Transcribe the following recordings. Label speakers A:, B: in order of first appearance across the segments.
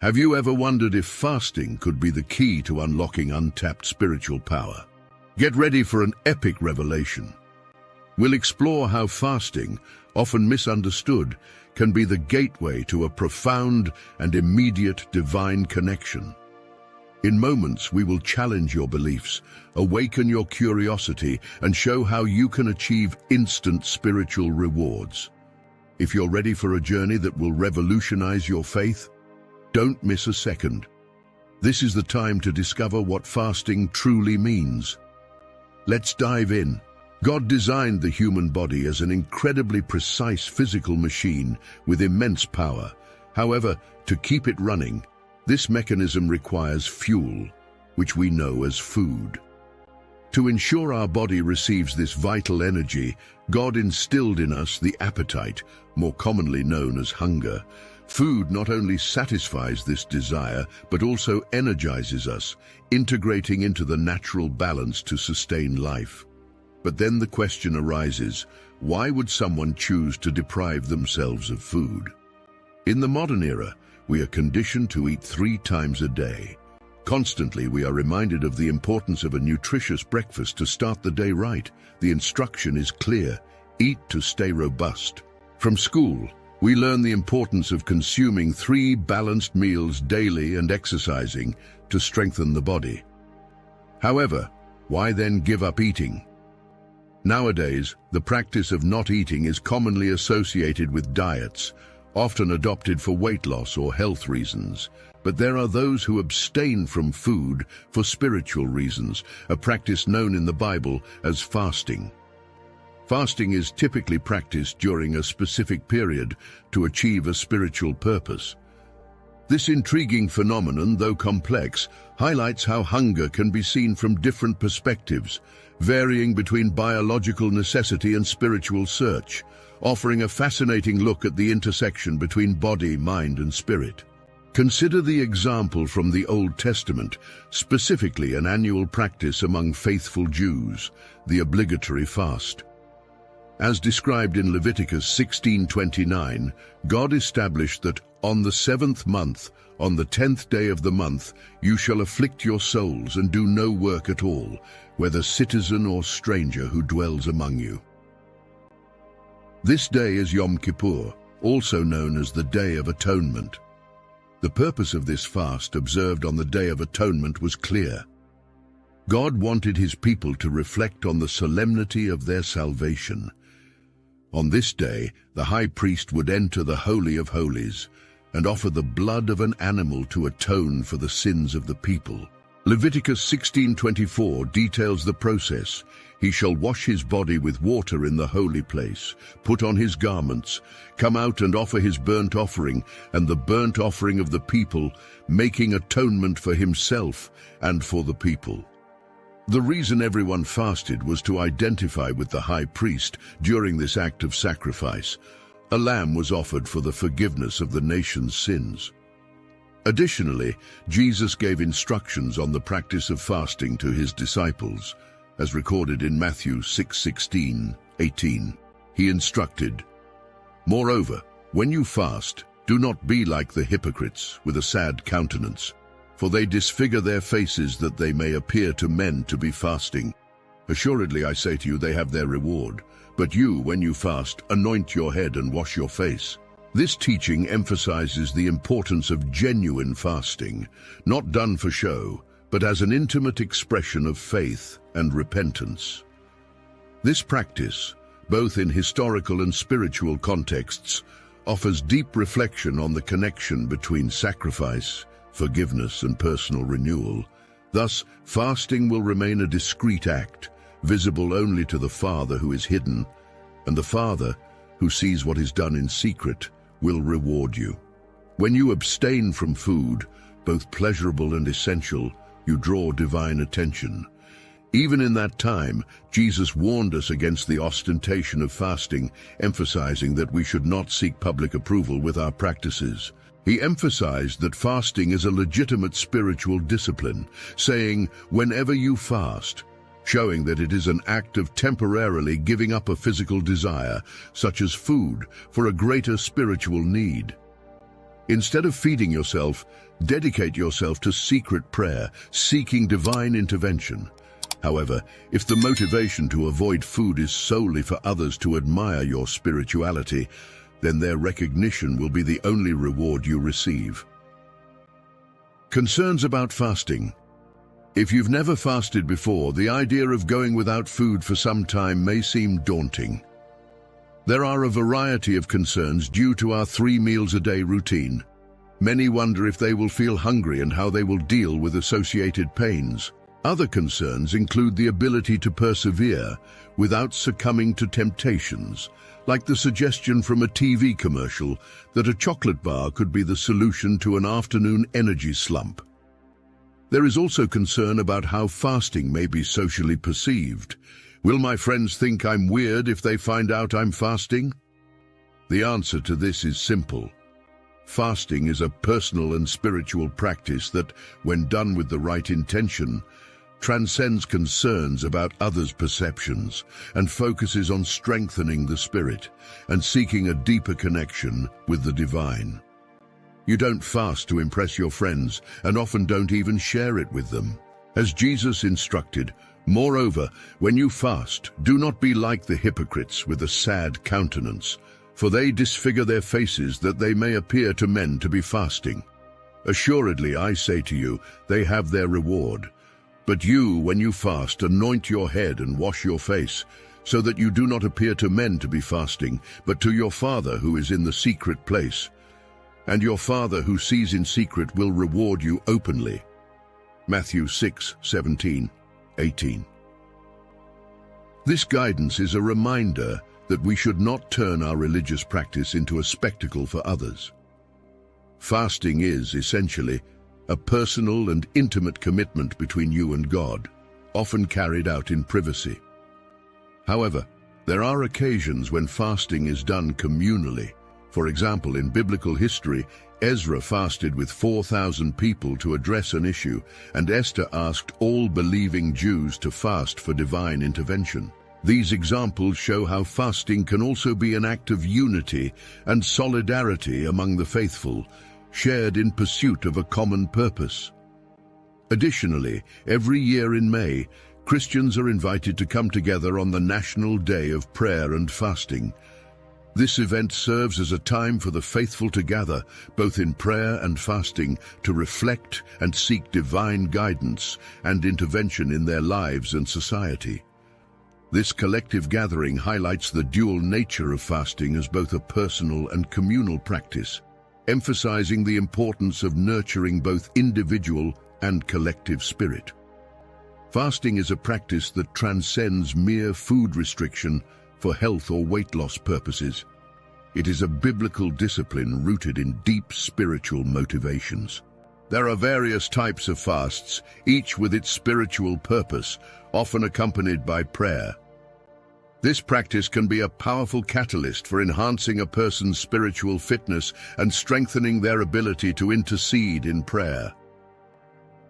A: Have you ever wondered if fasting could be the key to unlocking untapped spiritual power? Get ready for an epic revelation. We'll explore how fasting, often misunderstood, can be the gateway to a profound and immediate divine connection. In moments, we will challenge your beliefs, awaken your curiosity, and show how you can achieve instant spiritual rewards. If you're ready for a journey that will revolutionize your faith, don't miss a second. This is the time to discover what fasting truly means. Let's dive in. God designed the human body as an incredibly precise physical machine with immense power. However, to keep it running, this mechanism requires fuel, which we know as food. To ensure our body receives this vital energy, God instilled in us the appetite, more commonly known as hunger. Food not only satisfies this desire, but also energizes us, integrating into the natural balance to sustain life. But then the question arises, why would someone choose to deprive themselves of food? In the modern era, we are conditioned to eat 3 times a day. Constantly, we are reminded of the importance of a nutritious breakfast to start the day right. The instruction is clear: eat to stay robust. From school, we learn the importance of consuming 3 balanced meals daily and exercising to strengthen the body. However, why then give up eating? Nowadays, the practice of not eating is commonly associated with diets, often adopted for weight loss or health reasons. But there are those who abstain from food for spiritual reasons, a practice known in the Bible as fasting. Fasting is typically practiced during a specific period to achieve a spiritual purpose. This intriguing phenomenon, though complex, highlights how hunger can be seen from different perspectives, varying between biological necessity and spiritual search, offering a fascinating look at the intersection between body, mind, and spirit. Consider the example from the Old Testament, specifically an annual practice among faithful Jews, the obligatory fast. As described in Leviticus 16:29, God established that on the 7th month, on the 10th day of the month, you shall afflict your souls and do no work at all, whether citizen or stranger who dwells among you. This day is Yom Kippur, also known as the Day of Atonement. The purpose of this fast observed on the Day of Atonement was clear. God wanted his people to reflect on the solemnity of their salvation. On this day, the high priest would enter the Holy of Holies and offer the blood of an animal to atone for the sins of the people. Leviticus 16:24 details the process. He shall wash his body with water in the holy place, put on his garments, come out and offer his burnt offering and the burnt offering of the people, making atonement for himself and for the people. The reason everyone fasted was to identify with the high priest during this act of sacrifice. A lamb was offered for the forgiveness of the nation's sins. Additionally, Jesus gave instructions on the practice of fasting to his disciples, as recorded in Matthew 6:16-18. He instructed, "Moreover, when you fast, do not be like the hypocrites with a sad countenance, for they disfigure their faces that they may appear to men to be fasting. Assuredly, I say to you, they have their reward. But you, when you fast, anoint your head and wash your face." This teaching emphasizes the importance of genuine fasting, not done for show, but as an intimate expression of faith and repentance. This practice, both in historical and spiritual contexts, offers deep reflection on the connection between sacrifice, forgiveness, and personal renewal. Thus, fasting will remain a discreet act, visible only to the Father who is hidden, and the Father, who sees what is done in secret, will reward you. When you abstain from food, both pleasurable and essential, you draw divine attention. Even in that time, Jesus warned us against the ostentation of fasting, emphasizing that we should not seek public approval with our practices. He emphasized that fasting is a legitimate spiritual discipline, saying, "Whenever you fast," showing that it is an act of temporarily giving up a physical desire, such as food, for a greater spiritual need. Instead of feeding yourself, dedicate yourself to secret prayer, seeking divine intervention. However, if the motivation to avoid food is solely for others to admire your spirituality, then their recognition will be the only reward you receive. Concerns about fasting. If you've never fasted before, the idea of going without food for some time may seem daunting. There are a variety of concerns due to our 3 meals a day routine. Many wonder if they will feel hungry and how they will deal with associated pains. Other concerns include the ability to persevere without succumbing to temptations, like the suggestion from a TV commercial that a chocolate bar could be the solution to an afternoon energy slump. There is also concern about how fasting may be socially perceived. Will my friends think I'm weird if they find out I'm fasting? The answer to this is simple. Fasting is a personal and spiritual practice that, when done with the right intention, transcends concerns about others' perceptions and focuses on strengthening the spirit and seeking a deeper connection with the divine. You don't fast to impress your friends and often don't even share it with them. As Jesus instructed, moreover, when you fast, do not be like the hypocrites with a sad countenance, for they disfigure their faces that they may appear to men to be fasting. Assuredly, I say to you, they have their reward. But you, when you fast, anoint your head and wash your face, so that you do not appear to men to be fasting, but to your Father who is in the secret place. And your Father who sees in secret will reward you openly. Matthew 6:17-18. This guidance is a reminder that we should not turn our religious practice into a spectacle for others. Fasting is, essentially, a personal and intimate commitment between you and God, often carried out in privacy. However, there are occasions when fasting is done communally. For example, in biblical history, Ezra fasted with 4,000 people to address an issue, and Esther asked all believing Jews to fast for divine intervention. These examples show how fasting can also be an act of unity and solidarity among the faithful, shared in pursuit of a common purpose. Additionally, every year in May, Christians are invited to come together on the National Day of Prayer and Fasting. This event serves as a time for the faithful to gather, both in prayer and fasting, to reflect and seek divine guidance and intervention in their lives and society. This collective gathering highlights the dual nature of fasting as both a personal and communal practice, emphasizing the importance of nurturing both individual and collective spirit. Fasting is a practice that transcends mere food restriction for health or weight loss purposes. It is a biblical discipline rooted in deep spiritual motivations. There are various types of fasts, each with its spiritual purpose, often accompanied by prayer. This practice can be a powerful catalyst for enhancing a person's spiritual fitness and strengthening their ability to intercede in prayer.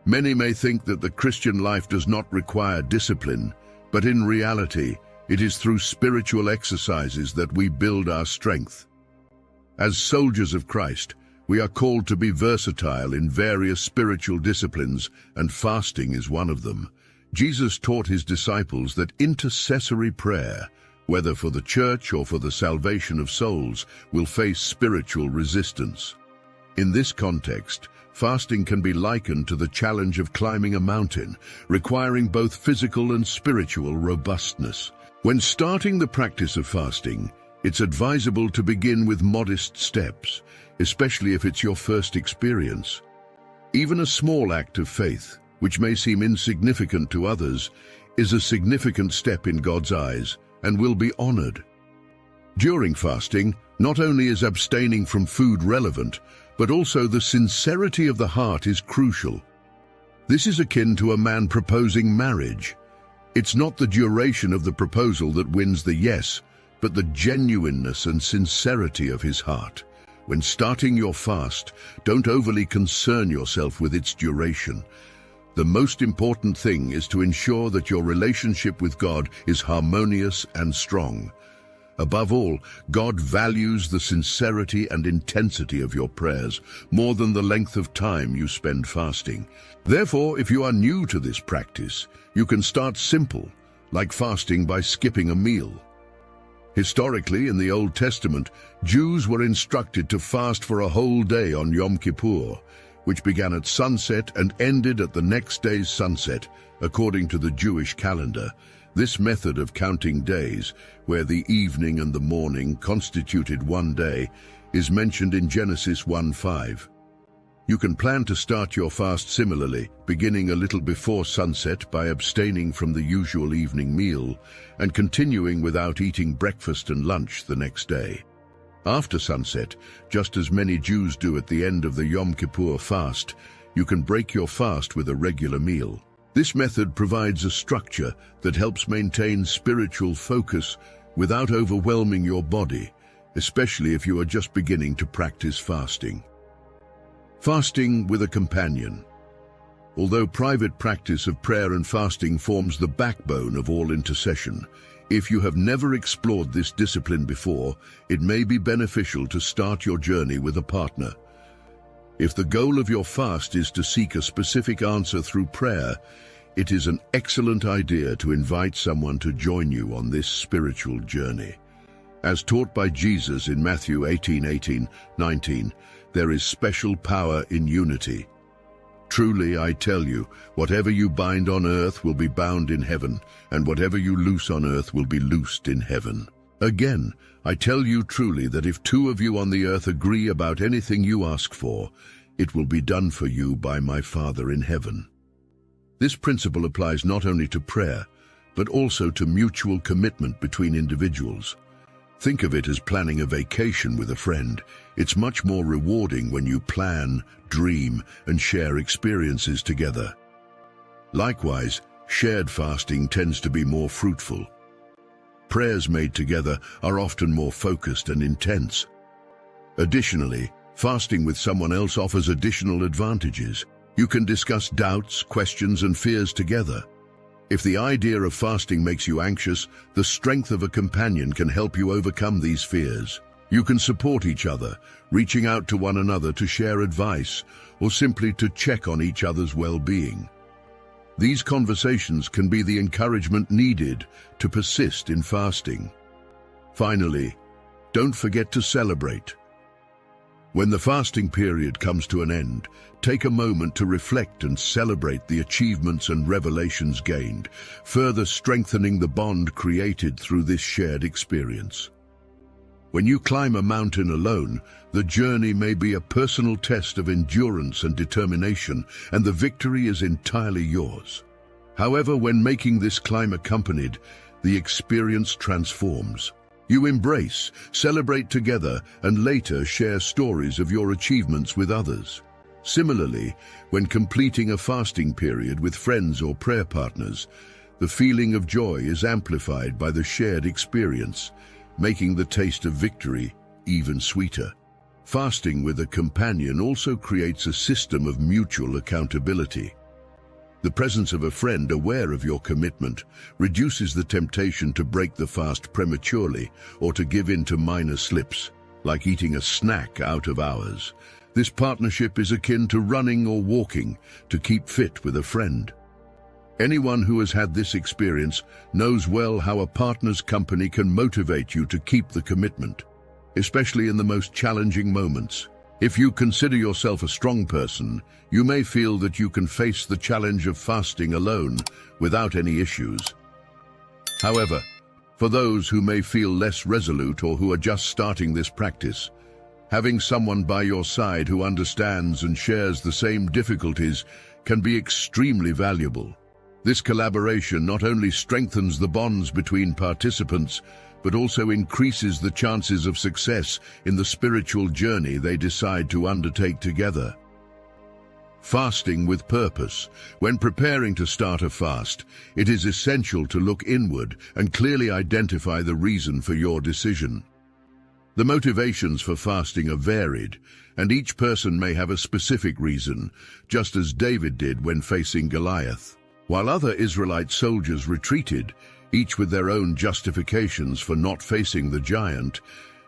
A: Many may think that the Christian life does not require discipline, but in reality, it is through spiritual exercises that we build our strength. As soldiers of Christ, we are called to be versatile in various spiritual disciplines, and fasting is one of them. Jesus taught his disciples that intercessory prayer, whether for the church or for the salvation of souls, will face spiritual resistance. In this context, fasting can be likened to the challenge of climbing a mountain, requiring both physical and spiritual robustness. When starting the practice of fasting, it's advisable to begin with modest steps, especially if it's your first experience. Even a small act of faith, which may seem insignificant to others, is a significant step in God's eyes and will be honored. During fasting, not only is abstaining from food relevant, but also the sincerity of the heart is crucial. This is akin to a man proposing marriage. It's not the duration of the proposal that wins the yes, but the genuineness and sincerity of his heart. When starting your fast, don't overly concern yourself with its duration. The most important thing is to ensure that your relationship with God is harmonious and strong. Above all, God values the sincerity and intensity of your prayers more than the length of time you spend fasting. Therefore, if you are new to this practice, you can start simple, like fasting by skipping a meal. Historically, in the Old Testament, Jews were instructed to fast for a whole day on Yom Kippur, which began at sunset and ended at the next day's sunset, according to the Jewish calendar. This method of counting days, where the evening and the morning constituted one day, is mentioned in Genesis 1:5. You can plan to start your fast similarly, beginning a little before sunset by abstaining from the usual evening meal and continuing without eating breakfast and lunch the next day. After sunset, just as many Jews do at the end of the Yom Kippur fast, you can break your fast with a regular meal. This method provides a structure that helps maintain spiritual focus without overwhelming your body, especially if you are just beginning to practice fasting. Fasting with a companion. Although private practice of prayer and fasting forms the backbone of all intercession, if you have never explored this discipline before, it may be beneficial to start your journey with a partner. If the goal of your fast is to seek a specific answer through prayer, it is an excellent idea to invite someone to join you on this spiritual journey. As taught by Jesus in Matthew 18:19, there is special power in unity. Truly, I tell you, whatever you bind on earth will be bound in heaven, and whatever you loose on earth will be loosed in heaven. Again, I tell you truly that if two of you on the earth agree about anything you ask for, it will be done for you by my Father in heaven. This principle applies not only to prayer, but also to mutual commitment between individuals. Think of it as planning a vacation with a friend. It's much more rewarding when you plan, dream, and share experiences together. Likewise, shared fasting tends to be more fruitful. Prayers made together are often more focused and intense. Additionally, fasting with someone else offers additional advantages. You can discuss doubts, questions, and fears together. If the idea of fasting makes you anxious, the strength of a companion can help you overcome these fears. You can support each other, reaching out to one another to share advice or simply to check on each other's well-being. These conversations can be the encouragement needed to persist in fasting. Finally, don't forget to celebrate. When the fasting period comes to an end, take a moment to reflect and celebrate the achievements and revelations gained, further strengthening the bond created through this shared experience. When you climb a mountain alone, the journey may be a personal test of endurance and determination, and the victory is entirely yours. However, when making this climb accompanied, the experience transforms. You embrace, celebrate together, and later share stories of your achievements with others. Similarly, when completing a fasting period with friends or prayer partners, the feeling of joy is amplified by the shared experience, making the taste of victory even sweeter. Fasting with a companion also creates a system of mutual accountability. The presence of a friend aware of your commitment reduces the temptation to break the fast prematurely or to give in to minor slips, like eating a snack out of hours. This partnership is akin to running or walking to keep fit with a friend. Anyone who has had this experience knows well how a partner's company can motivate you to keep the commitment, especially in the most challenging moments. If you consider yourself a strong person, you may feel that you can face the challenge of fasting alone without any issues. However, for those who may feel less resolute or who are just starting this practice, having someone by your side who understands and shares the same difficulties can be extremely valuable. This collaboration not only strengthens the bonds between participants, but also increases the chances of success in the spiritual journey they decide to undertake together. Fasting with purpose. When preparing to start a fast, it is essential to look inward and clearly identify the reason for your decision. The motivations for fasting are varied, and each person may have a specific reason, just as David did when facing Goliath. While other Israelite soldiers retreated, each with their own justifications for not facing the giant,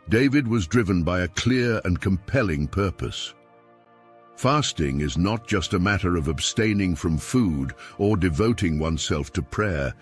A: David was driven by a clear and compelling purpose. Fasting is not just a matter of abstaining from food or devoting oneself to prayer.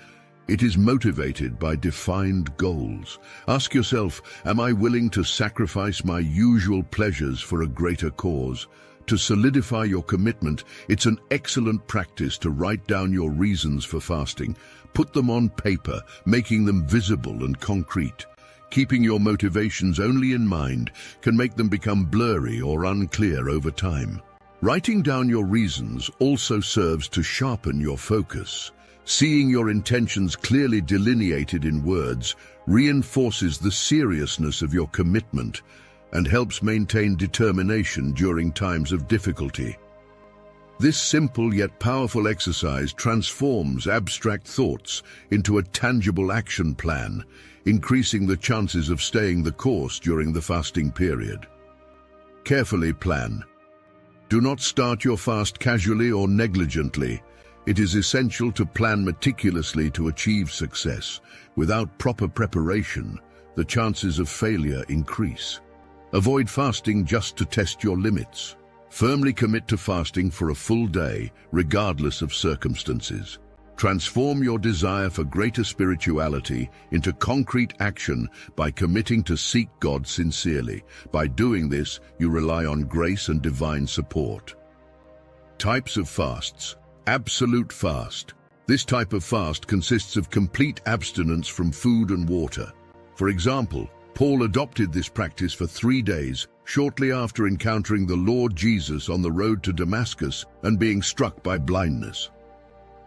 A: It is motivated by defined goals. Ask yourself, am I willing to sacrifice my usual pleasures for a greater cause? To solidify your commitment, it's an excellent practice to write down your reasons for fasting. Put them on paper, making them visible and concrete. Keeping your motivations only in mind can make them become blurry or unclear over time. Writing down your reasons also serves to sharpen your focus. Seeing your intentions clearly delineated in words reinforces the seriousness of your commitment and helps maintain determination during times of difficulty. This simple yet powerful exercise transforms abstract thoughts into a tangible action plan, increasing the chances of staying the course during the fasting period. Carefully plan. Do not start your fast casually or negligently. It is essential to plan meticulously to achieve success. Without proper preparation, the chances of failure increase. Avoid fasting just to test your limits. Firmly commit to fasting for a full day, regardless of circumstances. Transform your desire for greater spirituality into concrete action by committing to seek God sincerely. By doing this, you rely on grace and divine support. Types of fasts. Absolute fast. This type of fast consists of complete abstinence from food and water. For example, Paul adopted this practice for 3 days, shortly after encountering the Lord Jesus on the road to Damascus and being struck by blindness.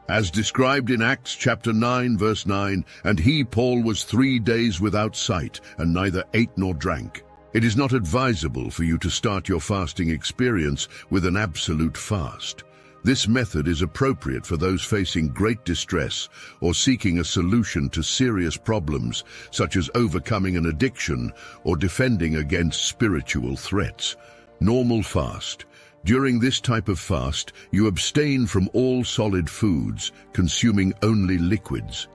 A: As described in Acts chapter 9, verse 9, "And he, Paul, was 3 days without sight, and neither ate nor drank." It is not advisable for you to start your fasting experience with an absolute fast. This method is appropriate for those facing great distress or seeking a solution to serious problems, such as overcoming an addiction or defending against spiritual threats. Normal fast. During this type of fast, you abstain from all solid foods, consuming only liquids.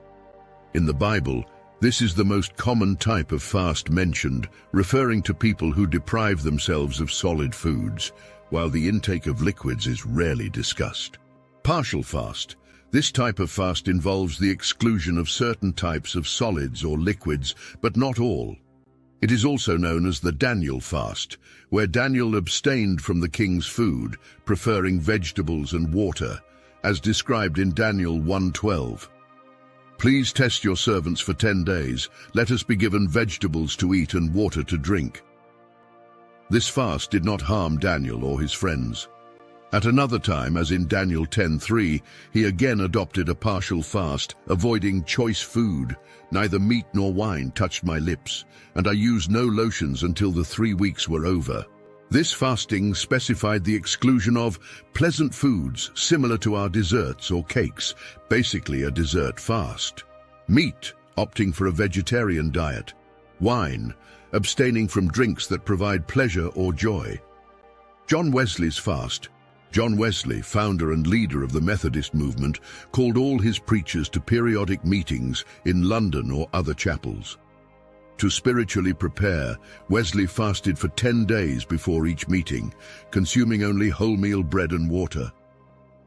A: In the Bible, this is the most common type of fast mentioned, referring to people who deprive themselves of solid foods, while the intake of liquids is rarely discussed. Partial fast. This type of fast involves the exclusion of certain types of solids or liquids, but not all. It is also known as the Daniel fast, where Daniel abstained from the king's food, preferring vegetables and water, as described in Daniel 1:12. "Please test your servants for 10 days. Let us be given vegetables to eat and water to drink." This fast did not harm Daniel or his friends. At another time, as in Daniel 10:3, he again adopted a partial fast, avoiding choice food. "Neither meat nor wine touched my lips, and I used no lotions until the 3 weeks were over." This fasting specified the exclusion of pleasant foods similar to our desserts or cakes, basically a dessert fast. Meat, opting for a vegetarian diet. Wine, abstaining from drinks that provide pleasure or joy. John Wesley's fast. John Wesley, founder and leader of the Methodist movement, called all his preachers to periodic meetings in London or other chapels. To spiritually prepare, Wesley fasted for 10 days before each meeting, consuming only wholemeal bread and water.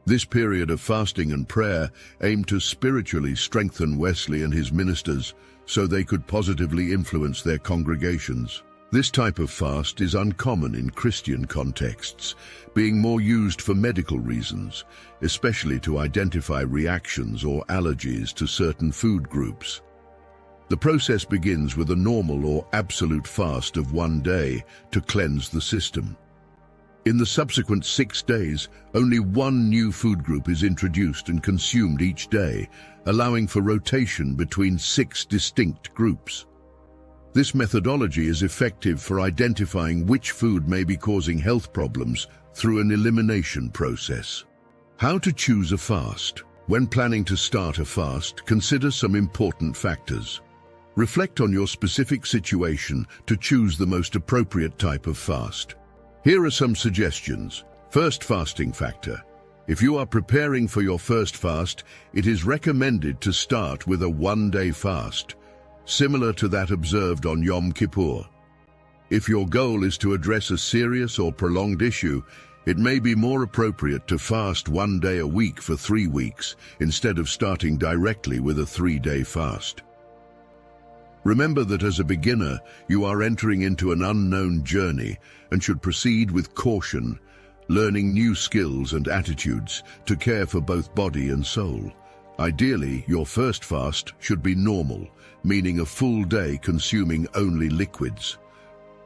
A: This period of fasting and prayer aimed to spiritually strengthen Wesley and his ministers so they could positively influence their congregations. This type of fast is uncommon in Christian contexts, being more used for medical reasons, especially to identify reactions or allergies to certain food groups. The process begins with a normal or absolute fast of 1 day to cleanse the system. In the subsequent 6 days, only 1 new food group is introduced and consumed each day, allowing for rotation between 6 distinct groups. This methodology is effective for identifying which food may be causing health problems through an elimination process. How to choose a fast. When planning to start a fast, consider some important factors. Reflect on your specific situation to choose the most appropriate type of fast. Here are some suggestions. First, fasting factor. If you are preparing for your first fast, it is recommended to start with a one-day fast, similar to that observed on Yom Kippur. If your goal is to address a serious or prolonged issue, it may be more appropriate to fast one day a week for 3 weeks, instead of starting directly with a 3-day fast. Remember that as a beginner, you are entering into an unknown journey and should proceed with caution, learning new skills and attitudes to care for both body and soul. Ideally, your first fast should be normal, meaning a full day consuming only liquids.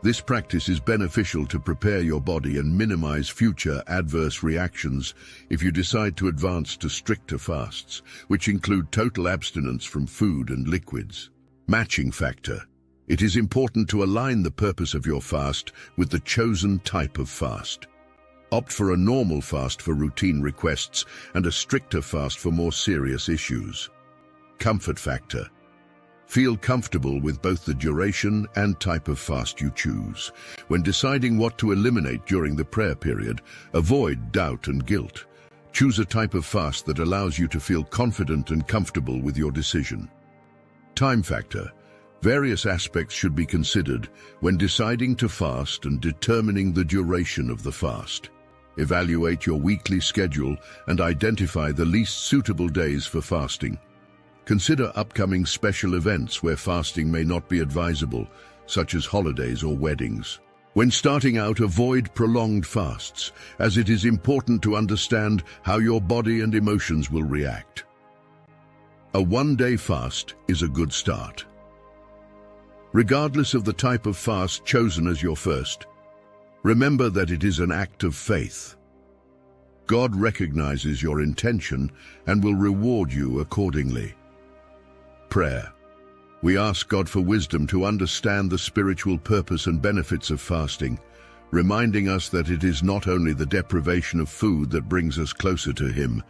A: This practice is beneficial to prepare your body and minimize future adverse reactions if you decide to advance to stricter fasts, which include total abstinence from food and liquids. Matching factor. It is important to align the purpose of your fast with the chosen type of fast. Opt for a normal fast for routine requests and a stricter fast for more serious issues. Comfort factor. Feel comfortable with both the duration and type of fast you choose. When deciding what to eliminate during the prayer period, avoid doubt and guilt. Choose a type of fast that allows you to feel confident and comfortable with your decision. Time factor. Various aspects should be considered when deciding to fast and determining the duration of the fast. Evaluate your weekly schedule and identify the least suitable days for fasting. Consider upcoming special events where fasting may not be advisable, such as holidays or weddings. When starting out, avoid prolonged fasts, as it is important to understand how your body and emotions will react. A one-day fast is a good start. Regardless of the type of fast chosen as your first, remember that it is an act of faith. God recognizes your intention and will reward you accordingly. Prayer. We ask God for wisdom to understand the spiritual purpose and benefits of fasting, reminding us that it is not only the deprivation of food that brings us closer to Him,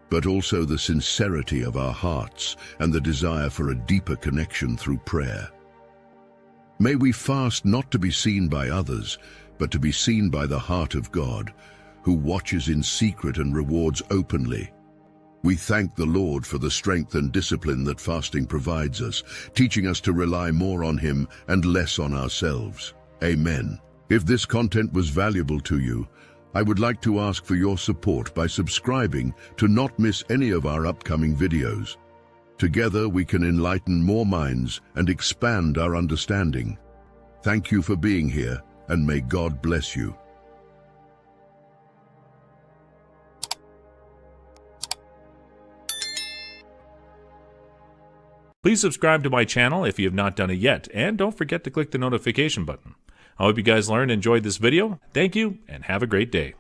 A: but also the sincerity of our hearts and the desire for a deeper connection through prayer. May we fast not to be seen by others, but to be seen by the heart of God, who watches in secret and rewards openly. We thank the Lord for the strength and discipline that fasting provides us, teaching us to rely more on Him and less on ourselves. Amen. If this content was valuable to you, I would like to ask for your support by subscribing to not miss any of our upcoming videos. Together we can enlighten more minds and expand our understanding. Thank you for being here, and may God bless you.
B: Please subscribe to my channel if you have not done it yet, and don't forget to click the notification button. I hope you guys learned and enjoyed this video. Thank you, and have a great day.